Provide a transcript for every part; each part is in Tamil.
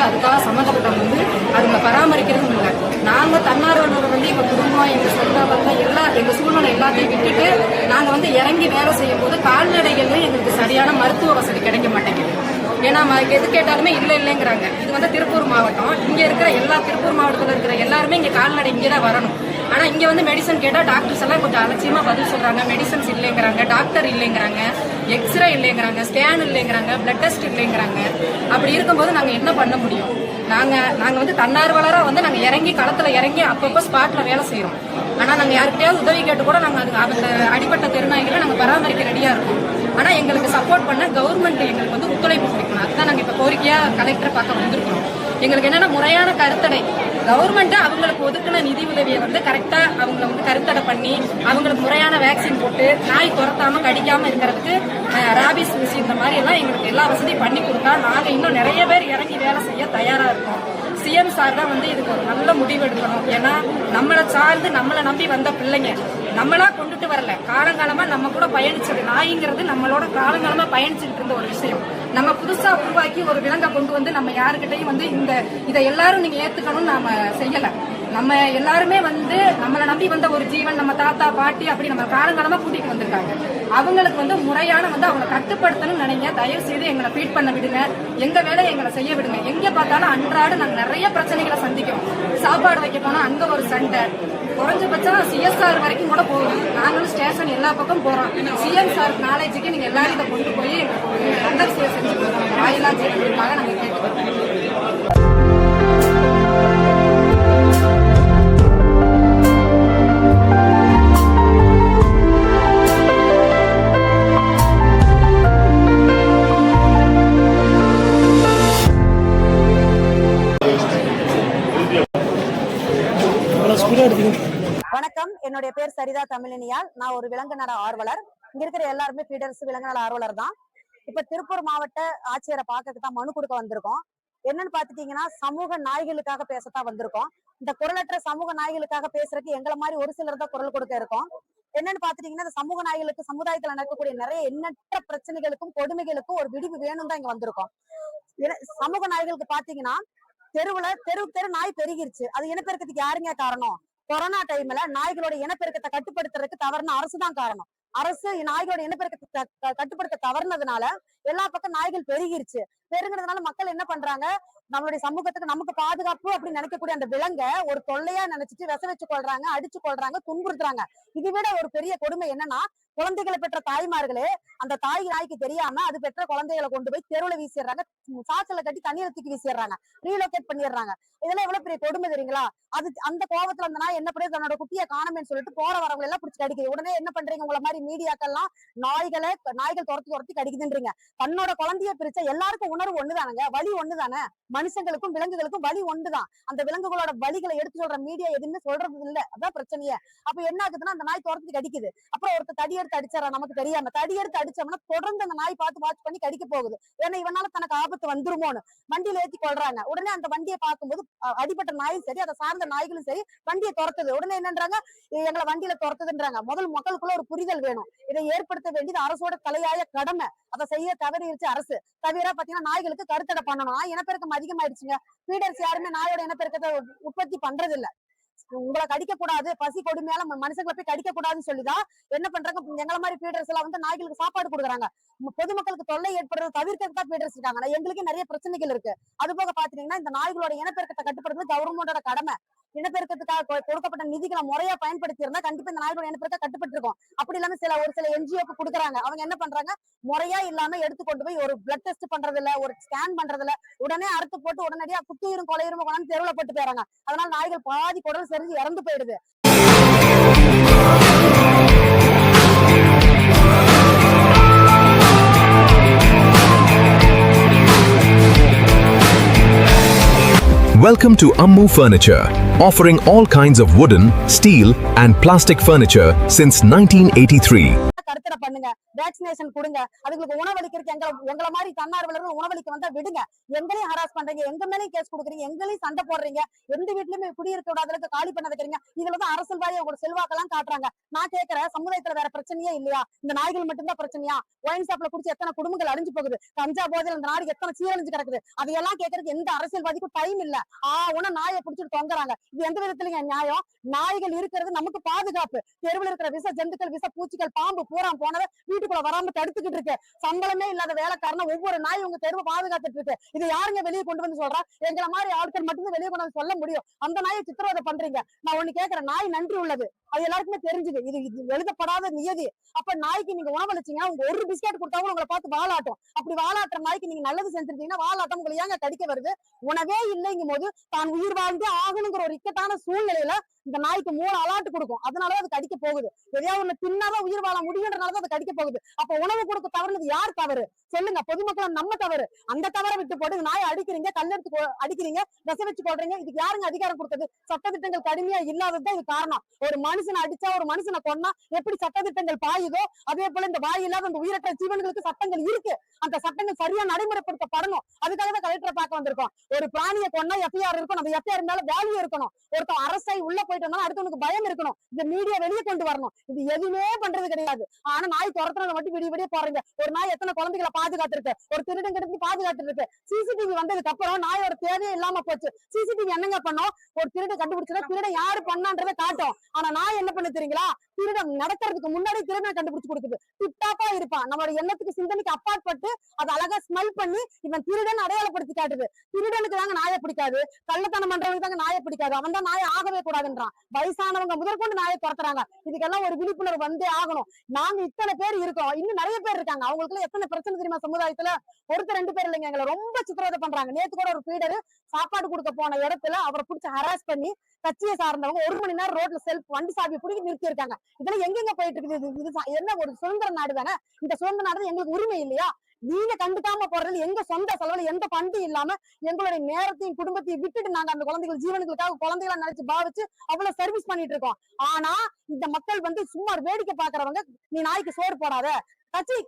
அதுக்காக சம்மந்தப்பட்டவங்க அதுங்களை பராமரிக்கிறதும் இல்லை. நாங்கள் தன்னார்வலர் எங்கள் குடும்பம், எங்கள் சொந்த பந்தம் எங்கள் சூழ்நிலை எல்லாத்தையும் விட்டுட்டு நாங்கள் இறங்கி வேலை செய்யும் போது கால்நடைகள்லையும் எங்களுக்கு சரியான மருத்துவ வசதி கிடைக்க மாட்டேங்குது. ஏன்னா எது கேட்டாலுமே இல்லைங்கிறாங்க. இது திருப்பூர் மாவட்டம். இங்கே இருக்கிற திருப்பூர் மாவட்டத்தில் இருக்கிற எல்லாருமே இங்கே கால்நடை இங்கே தான் வரணும். ஆனால் இங்கே மெடிசன் கேட்டால் டாக்டர்ஸ் எல்லாம் கொஞ்சம் அலட்சியமாக பதில் சொல்கிறாங்க. மெடிசன்ஸ் இல்லைங்கிறாங்க, டாக்டர் இல்லைங்கிறாங்க, எக்ஸ்ரே இல்லைங்கிறாங்க, ஸ்கேன் இல்லைங்கிறாங்க, பிளட் டெஸ்ட் இல்லைங்கிறாங்க. அப்படி இருக்கும்போது நாங்கள் என்ன பண்ண முடியும்? நாங்கள் தன்னார்வலராக நாங்கள் இறங்கி களத்தில் இறங்கி அப்பப்போ ஸ்பாட்டில் வேலை செய்கிறோம். ஆனால் நாங்கள் யாருக்கிட்டையாவது உதவி கேட்டு கூட நாங்கள் அந்த அடிப்பட்ட தெருநாய்களை நாங்கள் பராமரிக்க ரெடியாக இருக்கோம். ஆனால் எங்களுக்கு சப்போர்ட் பண்ண கவர்மெண்ட் எங்களுக்கு ஒத்துழைப்பு கொடுக்கணும். அதுதான் நாங்கள் இப்போ கோரிக்கையாக கலெக்டரை பார்க்க வந்திருக்கிறோம். எங்களுக்கு என்னென்னா முறையான கருத்தடை கவர்மெண்ட்டு அவங்களுக்கு ஒதுக்கின நிதி உதவியை கரெக்டாக அவங்கள கருத்தடை பண்ணி அவங்களுக்கு முறையான வேக்சின் போட்டு நாய் துரத்தாமல் கடிக்காமல் இருக்கிறதுக்கு ராபிஸ் ஊசி இந்த மாதிரி எல்லாம் எங்களுக்கு எல்லா வசதியும் பண்ணி கொடுத்தா நாங்கள் இன்னும் நிறைய பேர் இறங்கி வேலை செய்ய தயாராக இருக்கோம். சிஎம் சார் தான் இதுக்கு ஒரு நல்ல முடிவு எடுக்கணும். ஏன்னா நம்மளை சார்ந்து நம்மளை நம்பி வந்த பிள்ளைங்க நம்மளா கொண்டுட்டு வரல, காலங்காலமா நம்ம கூட பயணிச்சது. நாய்ங்கிறது நம்மளோட காலங்காலமா பயணிச்சுட்டு இருந்த ஒரு விஷயம். நம்ம புதுசா உருவாக்கி ஒரு விலங்கை கொண்டு நம்ம யாருக்கிட்டையும் இதை எல்லாரும் நீங்க ஏத்துக்கணும்னு நாம செய்யல. நம்ம எல்லாருமே நம்மளை நம்பி வந்த ஒரு ஜீவன், நம்ம தாத்தா பாட்டி அப்படி நம்ம காலங்காலமா கூட்டிட்டு வந்திருக்காங்க. அவங்களுக்கு முறையான அவங்களை கட்டுப்படுத்தணும்னு நினைங்க. தயவு செய்து எங்களை ஃபீட் பண்ண விடுங்க, எங்க வேலையை எங்களை செய்ய விடுங்க. எங்க பார்த்தாலும் அன்றாடு நாங்க நிறைய பிரச்சனைகளை சந்திக்கிறோம். சாப்பாடு வைக்க போனா அங்க ஒரு சண்டை, குறைஞ்சபட்சம் சிஎஸ்ஆர் வரைக்கும் கூட போகும். நாங்களும் ஸ்டேஷன் எல்லா பக்கம் போறோம். சிஎம் சார் நாலேஜுக்கு நீங்க எல்லாரும் இதை கொண்டு போய் நல்ல செஞ்சு கொடுக்கணும். வாயிலா செய்யறதுக்காக நாங்க கேட்டுக்கிறோம். வணக்கம், என்னுடைய பேர் சரிதா தமிழினியால். நான் ஒரு விலங்கு நல ஆர்வலர். இங்க இருக்கிற எல்லாருமே ஃபீடர்ஸ் விலங்கு நல ஆர்வலர் தான். இப்ப திருப்பூர் மாவட்ட ஆட்சியரை பார்க்கறதுக்கு தான் மனு கொடுக்க வந்திருக்கோம். என்னன்னு பாத்துட்டீங்கன்னா, சமூக நாய்களுக்காக பேசத்தான் வந்திருக்கோம். இந்த குரலற்ற சமூக நாய்களுக்காக பேசுறதுக்கு எங்களை மாதிரி ஒரு சிலர் தான் குரல் கொடுக்க இருக்கோம். என்னன்னு பாத்துட்டீங்கன்னா, இந்த சமூக நாய்களுக்கு சமுதாயத்துல நடக்கக்கூடிய நிறைய எண்ணற்ற பிரச்சனைகளுக்கும் கொடுமைகளுக்கும் ஒரு விடிவு வேணும் தான் இங்க வந்திருக்கோம். சமூக நாய்களுக்கு பாத்தீங்கன்னா, தெரு நாய் பெருகிருச்சு. அது இனப்பெருக்கத்துக்கு யாருங்க காரணம்? கொரோனா டைம்ல நாய்களோட இனப்பெருக்கத்தை கட்டுப்படுத்துறதுக்கு தவறுன அரசுதான் காரணம். அரசு நாய்களோட இனப்பெருக்கத்தை கட்டுப்படுத்த தவறுனதுனால எல்லா பக்கம் நாய்கள் பெருகிருச்சு. பெருகிறதுனால மக்கள் என்ன பண்றாங்க, நம்மளுடைய சமூகத்துக்கு நமக்கு பாதுகாப்பு அப்படின்னு நினைக்கக்கூடிய அந்த விலங்கை ஒரு தொல்லையா நினைச்சிட்டு விச வச்சு கொள்றாங்க, அடிச்சு கொள்றாங்க, துன்புறுத்துறாங்க. இதை விட ஒரு பெரிய கொடுமை என்னன்னா, குழந்தைகளை பெற்ற தாய்மார்களே அந்த தாய் நாய்க்கு தெரியாம அது பெற்ற குழந்தைகளை கொண்டு போய் தெருவுல வீசிடுறாங்க, சாக்கல கட்டி தண்ணீரை தூக்கி வீசிடுறாங்க, ரீலோகேட் பண்ணிடுறாங்க. இதெல்லாம் எவ்வளவு பெரிய கொடுமை தெரியுங்களா? அது அந்த கோபத்துல அந்த நாய் என்ன பண்ணுது, தன்னோட குட்டியை காணமேன்னு சொல்லிட்டு போற வரவங்களை எல்லாம் பிடிச்சி கடிக்குது. உடனே என்ன பண்றீங்க, உங்களை மாதிரி மீடியாக்கள்லாம் நாய்கள் துரத்தி கடிக்குதுன்றீங்க. தன்னோட குழந்தைய பிரிச்ச எல்லாருக்கும் உணர்வு ஒண்ணுதானுங்க, வலி ஒண்ணுதானே. மனுஷங்களுக்கும் விலங்குகளுக்கும் வலி ஒன்றுதான். அந்த விலங்குகளோட வலிகளை எடுத்து சொல்ற மீடியா எதுவுமே சொல்றது இல்ல. அதான் பிரச்சனையே. அப்ப என்ன ஆகுதுன்னா, அந்த நாய் துரத்தி கடிக்குது. அப்புறம் ஒருத்தர் தடி எடுத்து அடிச்சாரா நமக்கு தெரியாம, தடி எடுத்து அடிச்சோம்னா தொடர்ந்து அந்த நாய் பார்த்து வாட்ச் பண்ணி கடிக்க போகுது. ஏன்னா இவனால தனக்கு ஆபத்து வந்துருமோன்னு வண்டியில ஏத்தி கொள்றாங்க. உடனே அந்த வண்டியை பார்க்கும்போது அடிப்பட்ட நாயும் சரி, அதை சார்ந்த நாய்களும் சரி வண்டியை துரத்துது. உடனே என்னன்றாங்க, எங்களை வண்டியில துரத்துதுன்றாங்க. மக்களுக்குள்ள ஒரு புரிதல் வேணும். இதை ஏற்படுத்த வேண்டியது அரசோட தலையாய கடமை. அதை செய்ய தவறிடுச்சு அரசு. தவிர பாத்தீங்கன்னா, நாய்களுக்கு கருத்தடை பண்ணணும். இனப்பெருக்கம் அதிகமாயிடுச்சுங்க. ஃபீடர்ஸ் யாருமே நாயோட இனப்பெருக்கத்தை உற்பத்தி பண்றது இல்ல. உங்களை கடிக்க கூடாது, பசி கொடுமையால மனுஷங்களை போய் கடிக்க கூடாதுன்னு சொல்லிதான் என்ன பண்றாங்க, எங்களை மாதிரி ஃபீடர்ஸ் எல்லாம் நாய்களுக்கு சாப்பாடு கொடுக்குறாங்க. பொதுமக்களுக்கு தொல்லை ஏற்படுறது தவிர்க்கிறதுக்கு தான் ஃபீடர்ஸ் இருக்காங்க. எங்களுக்கு நிறைய பிரச்சனைகள் இருக்கு. அது போக பாத்தீங்கன்னா, இந்த நாய்களோட இனப்பெருக்கத்தை கட்டுப்படுறது கவர்மெண்டோட கடமை. இனப்பெருக்கத்துக்காக கொடுக்கப்பட்ட நிதிகளை முறையா பயன்படுத்தி இருந்தா கண்டிப்பா இந்த நாய்களோட இனப்பெருக்க கட்டுப்பட்டு இருக்கும். அப்படி இல்லாம ஒரு சில என்ஜிஓக்கு கொடுக்குறாங்க. அவங்க என்ன பண்றாங்க, முறையா இல்லாம எடுத்து கொண்டு போய் ஒரு பிளட் டெஸ்ட் பண்றது இல்ல, ஒரு ஸ்கேன் பண்றது இல்ல, உடனே அறுத்து போட்டு உடனடியா குத்துயிரும் கொலையுரும் கொண்டாந்து தெருவுல போட்டு போயிறாங்க. அதனால நாய்கள் பாதி குடல் செறிஞ்சு இறந்து போயிடுது. Welcome to Ammu Furniture, offering all kinds of wooden, steel and plastic furniture since 1983. கருத்தடை பண்ணுங்க. வேக்சினேஷன் கொடுங்க, அதுங்களுக்கு உணவளிக்கிறதுக்கு உங்களை மாதிரி தன்னார்வலர்கள் உணவளிக்க வந்தா விடுங்க. எங்களையும் ஹராஸ் பண்றீங்க, எங்க மேலேயும் கேஸ் கொடுக்குறீங்க, எங்களையும் சண்டை போடுறீங்க, எந்த வீட்லயுமே குடியிருக்க விடாதளவுக்கு காலி பண்ண வைக்கிறீங்க. இதுலதான் அரசியல்வாதி உங்களோட செல்வாக்கெல்லாம் காட்டுறாங்க. நான் கேட்கிறேன், சமுதாயத்துல வேற பிரச்சனையே இல்லையா? இந்த நாய்கள் மட்டும்தான் பிரச்சனையா? ஒயின் ஷாப்ல குடிச்சு எத்தனை குடும்பங்கள் அழிஞ்சு போகுது, கஞ்சா போதையில இந்த நாடு எத்தனை சீரழிஞ்சு கிடக்குது, அதையெல்லாம் கேட்கறதுக்கு எந்த அரசியல்வாதிக்கும் டைம் இல்ல. நாயை பிடிச்சிட்டு தொங்குறாங்க. இது எந்த விதத்துலயும் நியாயம்? நாய்கள் இருக்கிறது நமக்கு பாதுகாப்பு. தெருவில் இருக்கிற விச ஜந்துக்கள், விச பூச்சிகள், பாம்பு பூரா போனதை வீட்டுக்குள்ள வராம தடுத்துக்கிட்டு இருக்கு. சம்பளமே இல்லாத வேலைக்காரன ஒவ்வொரு நாய் உங்க தெருவை பாதுகாத்துட்டு இருக்கு. இது யாருங்க வெளியே கொண்டு வந்து சொல்றா? எங்களை மாதிரி ஆட்கள் மட்டும்தான் வெளியே கொண்டு வந்து சொல்ல முடியும். அந்த நாயை சித்திரவதை பண்றீங்க. நான் ஒண்ணு கேட்கிறேன், நாய் நன்றி உள்ளது, அது எல்லாருக்குமே தெரிஞ்சுது. இது எழுதப்படாத நியதி. அப்ப நாய்க்கு நீங்க உணவளிச்சீங்கன்னா உங்க ஒரு பிஸ்கெட் கொடுத்தாலும் உங்களை பார்த்து வாலாட்டும். அப்படி வாலாட்டுற நாய்க்கு நீங்க நல்லது செஞ்சிருந்தீங்கன்னா வாலாட்டம் உங்களை ஏங்க கடிக்க வருது? உணவே இல்லைங்கும் போது தான் உயிர் வாழ்ந்தே ஆகணுங்கிற ஒரு இக்கட்டான சூழ்நிலையில இந்த நாய்க்கு 3 அலாட்டு கொடுக்கும். அதனாலதான் அது கடிக்க போகுது. எதையாவது ஒண்ணு தின்னாதான் உயிர் வாழ முடியுன்றனாலதான் அது கடிக்க போகுது. அப்ப உணவு கொடுக்க தவறுனது யார் தவறு சொல்லுங்க? பொதுமக்கள் நம்ம தவறு. அந்த தவறை விட்டு போட்டு நாயை அடிக்கிறீங்க, கல்லெடுத்து அடிக்கிறீங்க, விச வச்சு கொள்றீங்க. இதுக்கு யாருங்க அதிகாரம் கொடுத்தது? சட்டத்திட்டங்கள் கடுமையா இல்லாததுதான் இது காரணம். ஒரு மனுஷனை அடிச்சா, ஒரு மனுஷனை கொன்னா எப்படி சட்டத்திட்டங்கள் பாயுதோ அதே போல இந்த வாய் இல்லாத அந்த உயிரற்ற ஜீவன்களுக்கு சட்டங்கள் இருக்கு. அந்த சட்டங்கள் சரியா நடைமுறைப்படுத்தப்படணும். அதுக்காக தான் கலெக்டரை பார்க்க வந்திருக்கோம். ஒரு பிராணியை கொன்னா எஃப்ஐஆர் இருக்கணும். அந்த எஃப்ஐஆர் மேல வேல்யூ இருக்கணும். ஒருத்தன் அரசை உள்ள போயிட்டு வந்தா அடுத்தவனுக்கு பயம் இருக்கணும். இந்த மீடியா வெளியே கொண்டு வரணும். இது எதுவுமே பண்றது கிடையாது. ஆனா நாய் துரத்துறத மட்டும் விடிய போறீங்க. ஒரு நாய் எத்தனை குழந்தைகளை பாதுகாத்து இருக்கு, ஒரு திருடன் கிட்ட பாதுகாத்து இருக்கு. சிசிடிவி வந்ததுக்கு அப்புறம் நாயோட தேவையே இல்லாம போச்சு. சிசிடிவி என்னங்க பண்ணோம்? ஒரு திருட கண்டுபிடிச்சா திருடன் யாரு பண்ணான்றதை காட்டும். ஆனா நாய் என்ன பண்ணு தெரியுங்களா? திருடன் நடக்கிறதுக்கு முன்னாடி திருடனை கண்டுபிடிச்சு கொடுக்குது. டிப்டாப்பா இருப்பான். நம்மளோட எண்ணத்துக்கு சிந்தனைக்கு அப்பாற்பட்டு அதை அழகா ஸ்மெல் பண்ணி இவன் திருடன் அடையாளப்படுத்தி காட்டுது. திருடனுக்கு தாங்க நாயை பிடிக்காது, கள்ளத்தனம் பண்றவனுக்கு தாங்க நாயை பிடிக்காது. அவன் தான் நாயை ஆகவே கூடாதுன்றான். வயசானவங்க முதற்கொண்டு நாயை துரத்துறாங்க. இதுக்கெல்லாம் ஒரு விழிப்புணர்வு வந்தே ஆகணும். நாங்க இத்தனை பேர் இருக்கோம், இன்னும் நிறைய பேர் இருக்காங்க. அவங்களுக்கு எத்தனை பிரச்சனை தெரியுமா? சமுதாயத்துல ஒருத்தர் 2 பேர் இல்லைங்க, எங்களை ரொம்ப சித்திரவதை பண்றாங்க. நேத்து கூட ஒரு ஃபீடர் சாப்பாடு கொடுக்க போன இடத்துல அவரை பிடிச்சி ஹராஸ் பண்ணி கட்சியை சார்ந்தவங்க 1 மணி நேரம் ரோட்ல வண்டி சாவி பிடிக்கி நிறுத்தி இருக்காங்க. இதெல்லாம் எங்கெங்க போயிட்டு இருக்குது? இது என்ன ஒரு சுதந்திர நாடு தானே? இந்த சுதந்திர நாடு எங்களுக்கு உரிமை இல்லையா? நீங்க கண்டுக்காம போறது எங்க சொந்த செலவுல எந்த பண்பு இல்லாம எங்களுடைய நேரத்தையும் குடும்பத்தையும் விட்டுட்டு நாங்க அந்த குழந்தைகள் ஜீவனுக்காக குழந்தைகளா நினைச்சு பாவிச்சு அவ்வளவு சர்வீஸ் பண்ணிட்டு இருக்கோம். ஆனா இந்த மக்கள் சும்மா வேடிக்கை பாக்குறவங்க, நீ நாய்க்கு சோறு போடாத,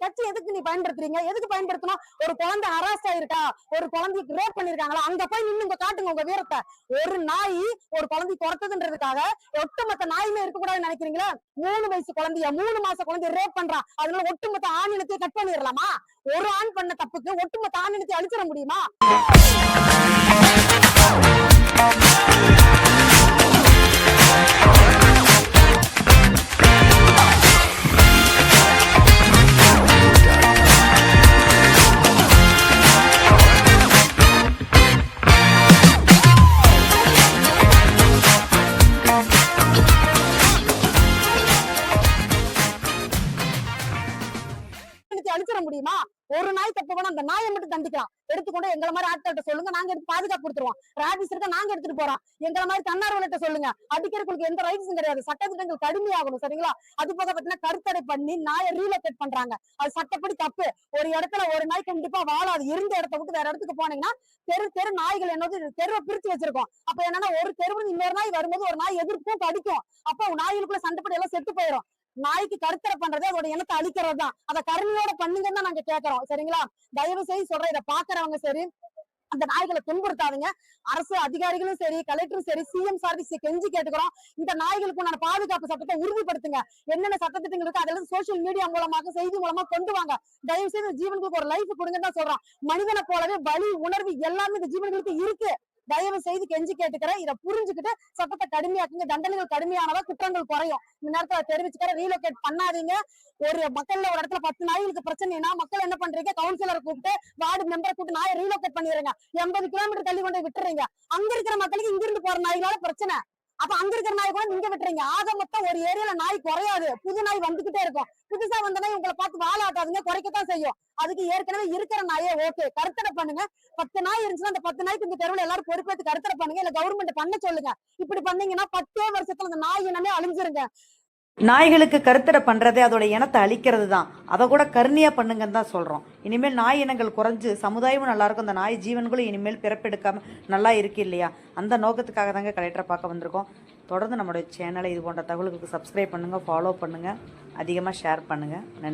கட்சி எதுக்கு நீ பயன்படுத்துறீங்க? எதுக்கு பயன்படுத்தணும்? ஒரு குழந்தை ஹராஸ் ஆயிருக்கா, ஒரு குழந்தைக்கு ரேப் பண்ணிருக்காங்களா, அங்க போய் நின்னு காட்டுங்க உங்க வீரத்தை. ஒரு நாய் ஒரு குழந்தை துரத்துதுன்றதுக்காக ஒட்டுமொத்த நாயுமே இருக்கக்கூடாதுன்னு நினைக்கிறீங்களா? 3 வயசு குழந்தைய 3 மாச குழந்தைய ரேப் பண்றான். அதனால ஒட்டுமொத்த ஆணினத்தை கட் பண்ணிடலாமா? ஒரு ஆண் பண்ண தப்புக்கு ஒட்டுமொத்த ஆணினத்தை அழிச்சிட முடியுமா? அழிச்சிட முடியுமா? ஒரு நாய் தப்பு பண்ணா அந்த நாயை மட்டும் தண்டிக்கலாம். எடுத்துக்கொண்டு எங்களை மாதிரி ஆட்கள்கிட்ட சொல்லுங்க, நாங்க எடுத்து பாதுகாப்பு கொடுத்துருவோம். ராபிஸ் இருக்க நாங்க எடுத்துட்டு போறோம். எங்களை மாதிரி தன்னார்வலர்கிட்ட சொல்லுங்க. அடிக்கிறதுக்கு எந்த ரைட்ஸும் கிடையாது. சட்டத்திட்டங்கள் கடுமையாகணும், சரிங்களா? அது போக பாத்தீங்கன்னா கருத்தடை பண்ணி நாயை ரீலோகேட் பண்றாங்க. அது சட்டப்படி தப்பு. ஒரு இடத்துல ஒரு நாய் கண்டிப்பா வாழாது. இருந்த இடத்த விட்டு வேற இடத்துக்கு போனீங்கன்னா தெரு நாய்கள் என்னது தெருவை பிரிச்சு வச்சிருக்கோம். அப்ப என்னன்னா ஒரு தெருவு இன்னொரு நாய் வரும்போது ஒரு நாய் எதிர்ப்பும் கடிக்கும். அப்ப நாய்களுக்குள்ள சண்டைப்படி எல்லாம் செத்து போயிடும். நாய்க்கு கருத்தரை பண்றது அதோட இனத்தை அழிக்கிறது தான். அதை கருணையோட பண்ணுங்கன்னு தான் நாங்க கேட்கிறோம், சரிங்களா? தயவு செய்து சொல்றேன், இதை பாக்குறவங்க சரி, அந்த நாய்களை துன்புறுத்தாதீங்க. அரசு அதிகாரிகளும் சரி, கலெக்டரும் சரி, சிஎம் சார்பில் கெஞ்சி கேட்டுக்கிறோம். இந்த நாய்களுக்கு நான் பாதுகாப்பு சட்டத்தை உறுதிப்படுத்துங்க. என்னென்ன சட்டத்திட்டங்கள் இருக்கு அதெல்லாம் சோசியல் மீடியா மூலமாக செய்தி மூலமா கொண்டு வாங்க. தயவு செய்து ஜீவனுக்கு ஒரு லைஃப் கொடுங்கன்னு தான் சொல்றோம். மனிதனை போலவே வலி உணர்வு எல்லாமே இந்த ஜீவன்களுக்கு இருக்கு. தயவு செய்து கெஞ்சி கேட்டுக்கிறேன். இதை புரிஞ்சுக்கிட்டு சட்டத்தை கடுமையாக்குங்க. தண்டனைகள் கடுமையானதா குற்றங்கள் குறையும். இந்த நேரத்துல தெரிவிச்சுக்கிறேன், ரீலோகேட் பண்ணாதீங்க. ஒரு மக்கள்ல ஒரு இடத்துல 10 நாய்களுக்கு பிரச்சனைனா மக்கள் என்ன பண்றீங்க? கவுன்சிலரை கூப்பிட்டு, வார்டு மெம்பரை கூப்பிட்டு நாயை ரீலோகேட் பண்ணிடுறீங்க. 80 கிலோமீட்டர் தள்ளி கொண்டு விட்டுறீங்க. அங்க இருக்கிற மக்களுக்கு இங்க இருந்து போற நாய்களால பிரச்சனை. அப்ப அங்க இருக்கிற நாய் கூட இங்க விட்டுறீங்க. ஆக மொத்தம் ஒரு ஏரியால நாய் குறையாது, புது நாய் வந்துகிட்டே இருக்கும். புதுசா வந்த நாய் உங்களை பார்த்து வாழாட்டாதுங்க, குறைக்கத்தான் செய்யும். அதுக்கு ஏற்கனவே இருக்கிற நாயே ஓகே, கருத்தடை பண்ணுங்க. 10 நாய் இருந்துச்சுன்னா அந்த 10 நாய்க்கு இந்த தெருவில் எல்லாரும் பொறுப்பேற்று கருத்தடை பண்ணுங்க, இல்ல கவர்மெண்ட் பண்ண சொல்லுங்க. இப்படி பண்ணீங்கன்னா 10 வருஷத்துல அந்த நாய் இனமே அழிஞ்சிருங்க. நாய்களுக்கு கருத்தடை பண்றதே அதோட இனத்தை அழிக்கிறது தான். அதை கூட கருணையா பண்ணுங்கன்னு தான் சொல்றோம். இனிமேல் நாய் இனங்கள் குறைஞ்சு சமுதாயமும் நல்லா இருக்கும். அந்த நாய் ஜீவன்களும் இனிமேல் பிறப்பெடுக்காம நல்லா இருக்கு இல்லையா? அந்த நோக்கத்துக்காக தாங்க கலெக்டரை பார்க்க வந்திருக்கோம். தொடர்ந்து நம்மளுடைய சேனலை இது போன்ற தகவல்களுக்கு சப்ஸ்கிரைப் பண்ணுங்க, ஃபாலோ பண்ணுங்க, அதிகமாக ஷேர் பண்ணுங்க. நன்றி.